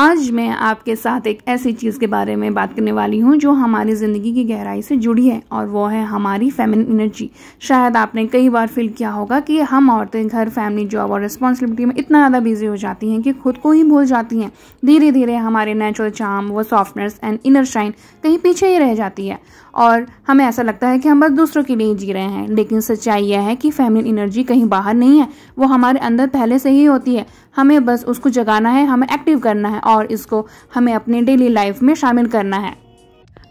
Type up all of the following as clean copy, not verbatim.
आज मैं आपके साथ एक ऐसी चीज़ के बारे में बात करने वाली हूँ जो हमारी ज़िंदगी की गहराई से जुड़ी है और वो है हमारी फेमिनिन एनर्जी। शायद आपने कई बार फील किया होगा कि हम औरतें घर, फैमिली, जॉब और रिस्पॉन्सिबिलिटी में इतना ज़्यादा बिजी हो जाती हैं कि खुद को ही भूल जाती हैं। धीरे धीरे हमारे नेचुरल चार्म, वो सॉफ्टनेस एंड इनर शाइन कहीं पीछे ही रह जाती है और हमें ऐसा लगता है कि हम बस दूसरों के लिए जी रहे हैं। लेकिन सच्चाई यह है कि फेमिनिन एनर्जी कहीं बाहर नहीं है, वो हमारे अंदर पहले से ही होती है। हमें बस उसको जगाना है, हमें एक्टिव करना है और इसको हमें अपने डेली लाइफ में शामिल करना है।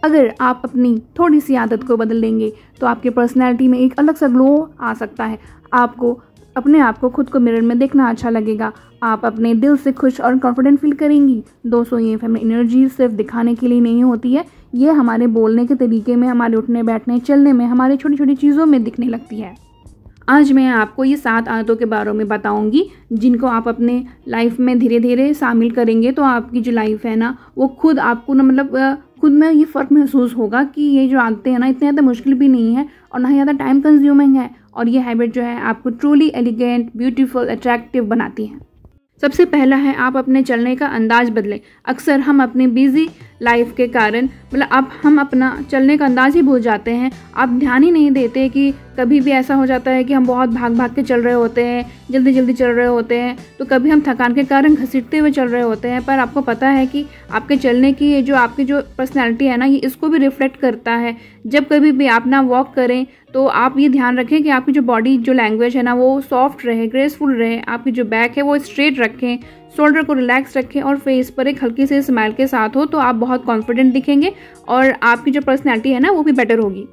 अगर आप अपनी थोड़ी सी आदत को बदल लेंगे तो आपकी पर्सनैलिटी में एक अलग सा ग्लो आ सकता है। आपको अपने आप को खुद को मिरर में देखना अच्छा लगेगा। आप अपने दिल से खुश और कॉन्फिडेंट फील करेंगी। दोस्तों, ये फेमिनिन एनर्जी सिर्फ दिखाने के लिए नहीं होती है, ये हमारे बोलने के तरीके में, हमारे उठने बैठने चलने में, हमारे छोटी छोटी चीज़ों में दिखने लगती है। आज मैं आपको ये 7 आदतों के बारे में बताऊंगी जिनको आप अपने लाइफ में धीरे धीरे शामिल करेंगे तो आपकी जो लाइफ है ना वो खुद आपको ना खुद में ये फ़र्क महसूस होगा कि ये जो आदतें हैं ना इतनी ज़्यादा मुश्किल भी नहीं है और ना ही ज़्यादा टाइम कंज्यूमिंग है और ये हैबिट जो है आपको ट्रूली एलिगेंट, ब्यूटीफुल, अट्रैक्टिव बनाती है। सबसे पहला है आप अपने चलने का अंदाज बदलें। अक्सर हम अपनी बिजी लाइफ के कारण अब हम अपना चलने का अंदाज ही भूल जाते हैं। आप ध्यान ही नहीं देते कि कभी भी ऐसा हो जाता है कि हम बहुत भाग भाग के चल रहे होते हैं, जल्दी जल्दी चल रहे होते हैं, तो कभी हम थकान के कारण घसीटते हुए चल रहे होते हैं। पर आपको पता है कि आपके चलने की जो आपकी जो पर्सनैलिटी है ना ये इसको भी रिफ्लेक्ट करता है। जब कभी भी आप ना वॉक करें तो आप ये ध्यान रखें कि आपकी जो बॉडी जो लैंग्वेज है ना वो सॉफ्ट रहे, ग्रेसफुल रहे। आपकी जो बैक है वो स्ट्रेट रखें, शोल्डर को रिलैक्स रखें और फेस पर एक हल्की से स्माइल के साथ हो तो आप बहुत कॉन्फिडेंट दिखेंगे और आपकी जो पर्सनैलिटी है ना वो भी बेटर होगी।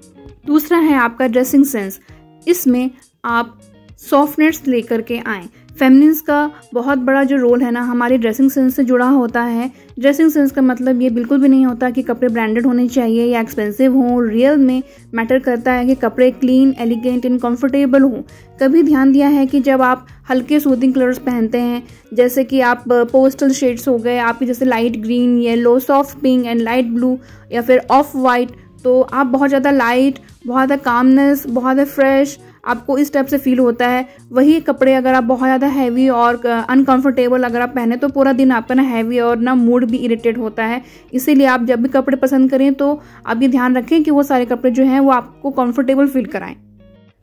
दूसरा है आपका ड्रेसिंग सेंस। इसमें आप सॉफ्टनेस लेकर के आएँ। फेमिनिन्स का बहुत बड़ा जो रोल है ना हमारे ड्रेसिंग सेंस से जुड़ा होता है। ड्रेसिंग सेंस का मतलब ये बिल्कुल भी नहीं होता कि कपड़े ब्रांडेड होने चाहिए या एक्सपेंसिव हों। रियल में मैटर करता है कि कपड़े क्लीन, एलिगेंट एंड कंफर्टेबल हों। कभी ध्यान दिया है कि जब आप हल्के सूदिंग कलर्स पहनते हैं, जैसे कि आप पोस्टल शेड्स हो गए आपके, जैसे light green, yellow, soft pink and light blue या फिर ऑफ वाइट, तो आप बहुत ज़्यादा लाइट, बहुत ज़्यादा कामनेस, बहुत ज़्यादा फ्रेश आपको इस टाइप से फील होता है। वही कपड़े अगर आप बहुत ज़्यादा हैवी और अनकंफर्टेबल अगर आप पहने तो पूरा दिन आपका ना हैवी और ना मूड भी इरिटेट होता है। इसीलिए आप जब भी कपड़े पसंद करें तो आप ये ध्यान रखें कि वो सारे कपड़े जो हैं वो आपको कंफर्टेबल फील कराएं।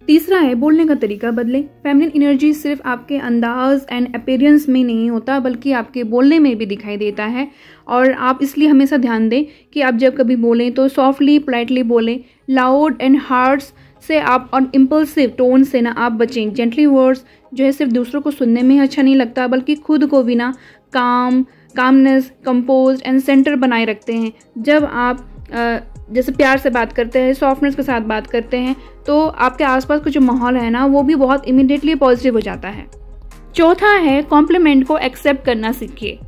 तीसरा है बोलने का तरीका बदलें। फेमिनिन एनर्जी सिर्फ आपके अंदाज एंड अपीयरेंस में नहीं होता बल्कि आपके बोलने में भी दिखाई देता है और आप इसलिए हमेशा ध्यान दें कि आप जब कभी बोलें तो सॉफ्टली, पोलाइटली बोलें। लाउड एंड हार्श से आप और इम्पल्सिव टोन से ना आप बचें। जेंटली वर्ड्स जो है सिर्फ दूसरों को सुनने में अच्छा नहीं लगता बल्कि खुद को भी ना कामनेस, कंपोज एंड सेंटर बनाए रखते हैं। जब आप जैसे प्यार से बात करते हैं, सॉफ्टनेस के साथ बात करते हैं तो आपके आसपास का जो माहौल है ना वो भी बहुत इमीडिएटली पॉजिटिव हो जाता है। चौथा है कॉम्प्लीमेंट को एक्सेप्ट करना सीखिए।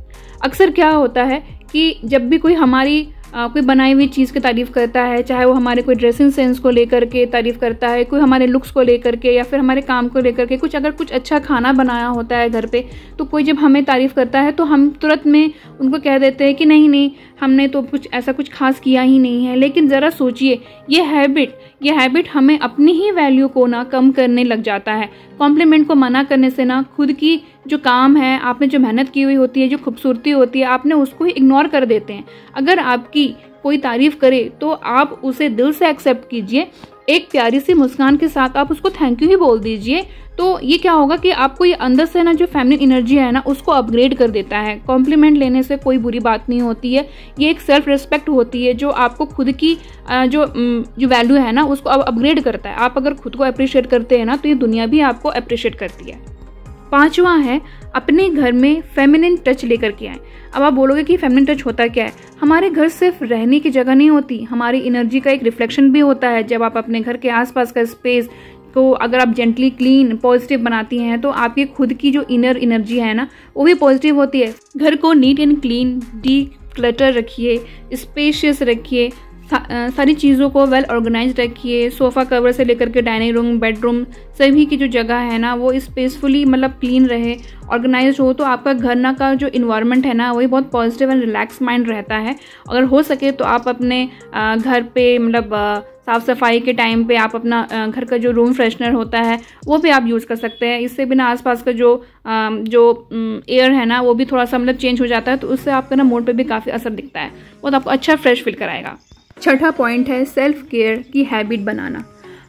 अक्सर क्या होता है कि जब भी कोई हमारी कोई बनाई हुई चीज़ की तारीफ़ करता है, चाहे वो हमारे कोई ड्रेसिंग सेंस को लेकर के तारीफ़ करता है, कोई हमारे लुक्स को लेकर के या फिर हमारे काम को लेकर के, अगर कुछ अच्छा खाना बनाया होता है घर पे तो कोई जब हमें तारीफ़ करता है तो हम तुरंत में उनको कह देते हैं कि नहीं हमने तो कुछ खास किया ही नहीं है। लेकिन ज़रा सोचिए, ये हैबिट हमें अपनी ही वैल्यू को ना कम करने लग जाता है। कॉम्प्लीमेंट को मना करने से ना खुद की जो काम है, आपने जो मेहनत की हुई होती है, जो खूबसूरती होती है, आपने उसको ही इग्नोर कर देते हैं। अगर आपकी कोई तारीफ़ करे तो आप उसे दिल से एक्सेप्ट कीजिए। एक प्यारी सी मुस्कान के साथ आप उसको थैंक यू ही बोल दीजिए। तो ये क्या होगा कि आपको ये अंदर से ना जो फेमिनिन एनर्जी है ना उसको अपग्रेड कर देता है। कॉम्प्लीमेंट लेने से कोई बुरी बात नहीं होती है, ये एक सेल्फ रिस्पेक्ट होती है जो आपको खुद की जो वैल्यू है ना उसको अपग्रेड करता है। आप अगर खुद को अप्रिशिएट करते हैं ना तो ये दुनिया भी आपको अप्रिशिएट करती है। पांचवा है अपने घर में फेमिनिन टच लेकर के आएँ। अब आप बोलोगे कि फेमिनिन टच होता क्या है? हमारे घर सिर्फ रहने की जगह नहीं होती, हमारी एनर्जी का एक रिफ्लेक्शन भी होता है। जब आप अपने घर के आसपास का स्पेस को अगर आप जेंटली, क्लीन, पॉजिटिव बनाती हैं तो आपकी खुद की जो इनर एनर्जी है ना वो भी पॉजिटिव होती है। घर को neat and clean, D clutter रखिए, स्पेशियस रखिए, सारी चीज़ों को वेल ऑर्गेनाइज रखिए। सोफ़ा कवर से लेकर के डाइनिंग रूम, बेडरूम, सभी की जो जगह है ना वो स्पेसफुली क्लीन रहे, ऑर्गेनाइज हो तो आपका घर ना का जो इन्वायरमेंट है ना वही बहुत पॉजिटिव एंड रिलैक्स माइंड रहता है। अगर हो सके तो आप अपने घर पे साफ़ सफाई के टाइम पे आप अपना घर का जो रूम फ्रेशनर होता है वो भी आप यूज़ कर सकते हैं। इससे बिना आसपास का जो एयर है ना वो भी थोड़ा सा मतलब चेंज हो जाता है, तो उससे आपका ना मूड पे भी काफ़ी असर दिखता है, वो तो आपको अच्छा फ्रेश फील कराएगा। छठा पॉइंट है सेल्फ केयर की हैबिट बनाना।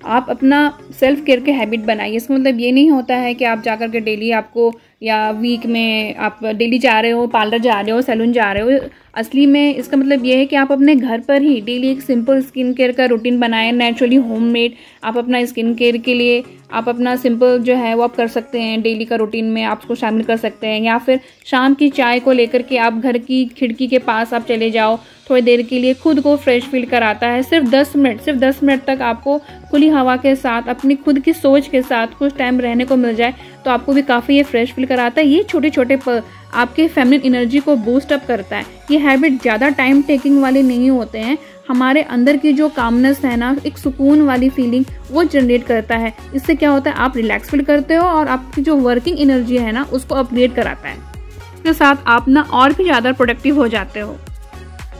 आप अपना सेल्फ केयर के हैबिट बनाइए। इसका मतलब ये नहीं होता है कि आप जाकर के डेली आपको या वीक में आप डेली जा रहे हो, पार्लर जा रहे हो, सैलून जा रहे हो। असली में इसका मतलब ये है कि आप अपने घर पर ही डेली एक सिंपल स्किन केयर का रूटीन बनाएं, नेचुरली होममेड। आप अपना स्किन केयर के लिए आप अपना सिंपल जो है वो आप कर सकते हैं, डेली का रूटीन में आप उसको शामिल कर सकते हैं। या फिर शाम की चाय को लेकर के आप घर की खिड़की के पास आप चले जाओ, थोड़ी देर के लिए खुद को फ्रेश फील कराता है। सिर्फ 10 मिनट तक आपको खुली हवा के साथ अपनी खुद की सोच के साथ कुछ टाइम रहने को मिल जाए तो आपको भी काफ़ी ये फ्रेश फील कराता है। ये छोटे छोटे पल आपके फेमिनिन एनर्जी को बूस्ट अप करता है। ये हैबिट ज़्यादा टाइम टेकिंग वाले नहीं होते हैं, हमारे अंदर की जो कामनेस है ना, एक सुकून वाली फीलिंग वो जनरेट करता है। इससे क्या होता है, आप रिलैक्स फील करते हो और आपकी जो वर्किंग एनर्जी है ना उसको अपग्रेड कराता है। इसके साथ आप ना और भी ज़्यादा प्रोडक्टिव हो जाते हो।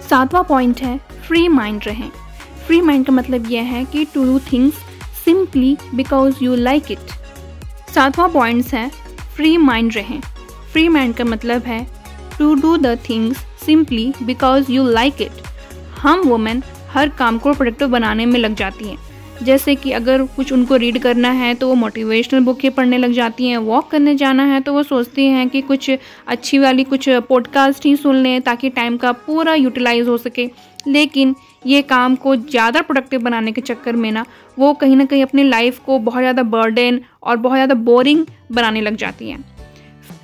7वां पॉइंट है फ्री माइंड रहें। फ्री माइंड का मतलब यह है कि to do things simply because you like it. 7वां पॉइंट है फ्री माइंड रहें। फ्री माइंड का मतलब है to do the things simply because you like it. हम वुमेन हर काम को प्रोडक्टिव बनाने में लग जाती हैं। जैसे कि अगर कुछ उनको रीड करना है तो वो मोटिवेशनल बुकें पढ़ने लग जाती हैं, वॉक करने जाना है तो वो सोचती हैं कि कुछ अच्छी वाली कुछ पॉडकास्ट ही सुन लें ताकि टाइम का पूरा यूटिलाइज हो सके। लेकिन ये काम को ज़्यादा प्रोडक्टिव बनाने के चक्कर में ना वो कहीं ना कहीं अपनी लाइफ को बहुत ज़्यादा बर्डन और बहुत ज़्यादा बोरिंग बनाने लग जाती हैं।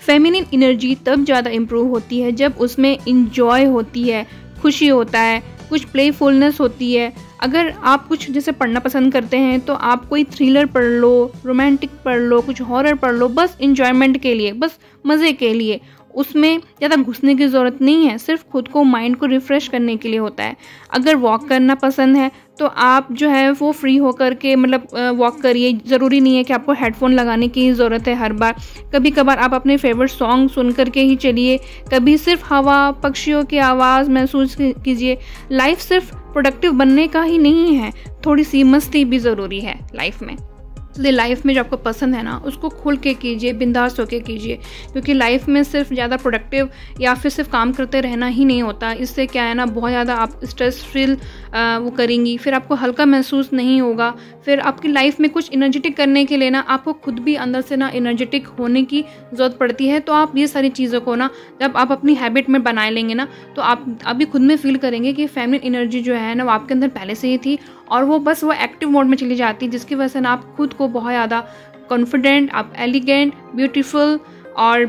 फेमिनिन एनर्जी तब ज़्यादा इम्प्रूव होती है जब उसमें इंजॉय होती है, खुशी होता है, कुछ प्लेफुलनेस होती है। अगर आप कुछ जैसे पढ़ना पसंद करते हैं तो आप कोई थ्रिलर पढ़ लो, रोमांटिक पढ़ लो, कुछ हॉरर पढ़ लो, बस इंजॉयमेंट के लिए, बस मज़े के लिए। उसमें ज़्यादा घुसने की ज़रूरत नहीं है, सिर्फ खुद को माइंड को रिफ़्रेश करने के लिए होता है। अगर वॉक करना पसंद है तो आप जो है वो फ्री होकर के मतलब वॉक करिए। ज़रूरी नहीं है कि आपको हेडफोन लगाने की ज़रूरत है हर बार। कभी कभार आप अपने फेवरेट सॉन्ग सुन करके ही चलिए, कभी सिर्फ हवा, पक्षियों की आवाज़ महसूस कीजिए। लाइफ सिर्फ प्रोडक्टिव बनने का ही नहीं है, थोड़ी सी मस्ती भी ज़रूरी है लाइफ में। इसलिए लाइफ में जो आपको पसंद है ना उसको खुल के कीजिए, बिंदास होके कीजिए, क्योंकि लाइफ में सिर्फ ज़्यादा प्रोडक्टिव या फिर सिर्फ काम करते रहना ही नहीं होता। इससे क्या है ना, बहुत ज़्यादा आप स्ट्रेस फील वो करेंगी, फिर आपको हल्का महसूस नहीं होगा। फिर आपकी लाइफ में कुछ एनर्जेटिक करने के लिए ना आपको खुद भी अंदर से ना एनर्जेटिक होने की ज़रूरत पड़ती है। तो आप ये सारी चीज़ों को ना जब आप अपनी हैबिट में बनाए लेंगे ना तो आप अभी खुद में फील करेंगे कि फेमिनिन एनर्जी जो है ना वो आपके अंदर पहले से ही थी और वो बस वो एक्टिव मोड में चली जाती है, जिसकी वजह से ना आप खुद को बहुत ज़्यादा कॉन्फिडेंट, आप एलिगेंट, ब्यूटीफुल और